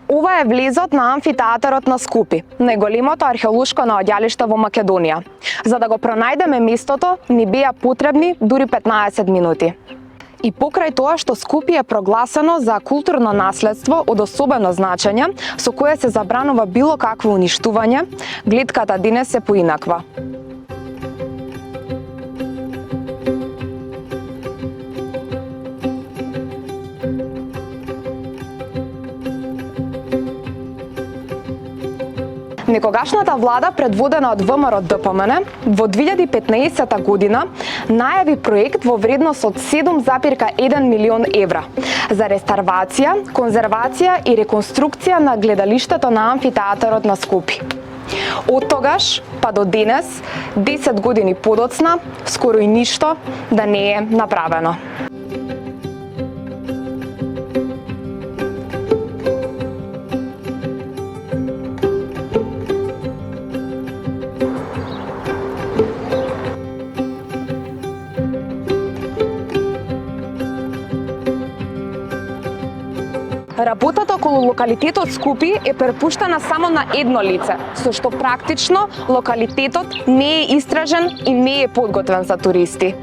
Ова е влезот на амфитеатарот на Скупи, најголемото археолошко наоѓалиште во Македонија. За да го пронајдеме местото, ни беа потребни дури 15 минути. И покрај тоа што Скупи е прогласено за културно наследство од особено значење, со кое се забранува било какво уништување, гледката денес е поинаква. Некогашната влада, предводена од ВМРО-ДПМН, во 2015 година најави проект во вредност од 7,1 милион евра за реставрација, конзервација и реконструкција на гледалиштето на амфитеатарот на Скупи. Од тогаш па до денес, 10 години подоцна, скоро и ништо да не е направено. Работата околу локалитетот Скупи е препуштена само на едно лице, со што практично локалитетот не е истражен и не е подготвен за туристи.